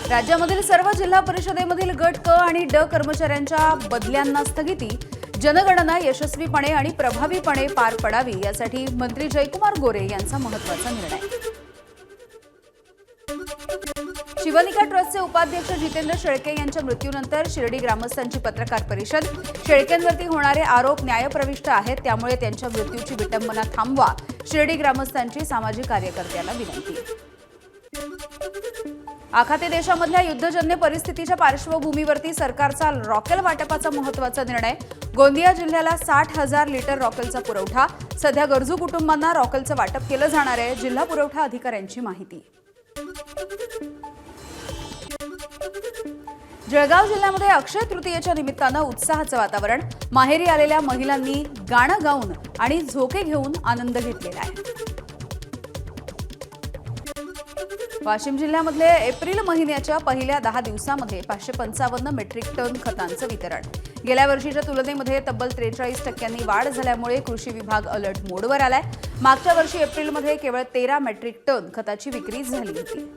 राज्यामधील सर्व जिल्हा परिषदेमधील गट क आणि ड कर्मचाऱ्यांच्या बदल्यांना स्थगिती. जनगणना यशस्वीपणे आणि प्रभावीपणे पार पडावी यासाठी मंत्री जयकुमार गोरे यांचा महत्त्वाचा निर्णय. शिवनिका ट्रस्टचे उपाध्यक्ष जितेंद्र शेळके यांच्या मृत्यूनंतर शिर्डी ग्रामस्थांची पत्रकार परिषद. शेळकेंवरती होणारे आरोप न्यायप्रविष्ट आहेत, त्यामुळे त्यांच्या मृत्यूची विटंबना थांबवा. शिर्डी ग्रामस्थांची सामाजिक कार्यकर्त्यांना विनंती. आखाती देशामधल्या युद्धजन्य परिस्थितीच्या पार्श्वभूमीवरती सरकारचा रॉकेल वाटपाचा महत्त्वाचा निर्णय. गोंदिया जिल्ह्याला 60,000 लिटर रॉकेलचा पुरवठा. सध्या गरजू कुटुंबांना रॉकेलचं वाटप केलं जाणार आहे. जिल्हा पुरवठा अधिकाऱ्यांची माहिती. जळगाव जिल्ह्यामध्ये अक्षय तृतीयेच्या निमित्तानं उत्साहाचं वातावरण. माहेरी आलेल्या महिलांनी गाणं गाऊन आणि झोके घेऊन आनंद घेतलेला आहे. वाशिम जिल्ह्यामध्ये एप्रिल महिन्याच्या पहिल्या 10 दिवसांमध्ये 555 मेट्रिक टन खतांचं वितरण. गेल्या वर्षीच्या तुलनेमध्ये तब्बल 43% वाढ झाल्यामुळे कृषी विभाग अलर्ट मोडवर आलाय. मागच्या वर्षी एप्रिलमध्ये केवळ 13 मेट्रिक टन खताची विक्री झाली होती.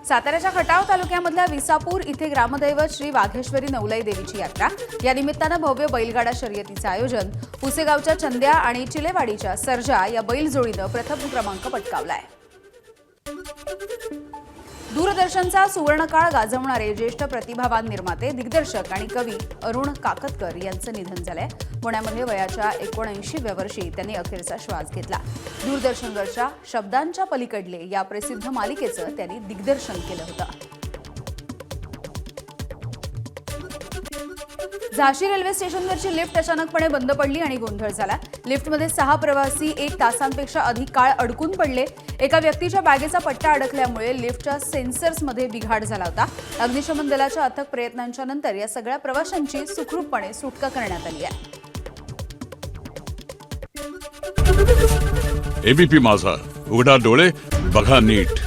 साताऱ्याच्या खटाव तालुक्यामधल्या विसापूर इथे ग्रामदैवत श्री वाघेश्वरी नवलाई देवीची यात्रा. या निमित्तानं भव्य बैलगाडा शर्यतीचं आयोजन. पुसेगावच्या चंद्या आणि चिलेवाडीच्या सर्जा या बैलजोडीनं प्रथम क्रमांक पटकावलाय. दूरदर्शनचा सुवर्णकाळ गाजवणारे ज्येष्ठ प्रतिभावान निर्माते, दिग्दर्शक आणि कवी अरुण काकतकर यांचं निधन झालंय. पुण्यामध्ये वयाच्या 79व्या वर्षी त्यांनी अखेरचा श्वास घेतला. दूरदर्शनवरच्या शब्दांच्या पलीकडले या प्रसिद्ध मालिकेचं त्यांनी दिग्दर्शन केलं होतं. झाशी रेल्वे स्टेशनवरची लिफ्ट अचानकपणे बंद पडली आणि गोंधळ झाला. लिफ्टमध्ये 6 प्रवासी 1 तासांपेक्षा अधिक काळ अडकून पडले. एका व्यक्तीच्या बॅगेचा पट्टा अडकल्यामुळे लिफ्टच्या सेन्सर्समध्ये बिघाड झाला होता. अग्निशमन दलाच्या अथक प्रयत्नांच्या नंतर या सगळ्या प्रवाशांची सुखरूपपणे सुटका करण्यात आली आहे. एबीपी माझा, उघडा डोळे बघा नीट.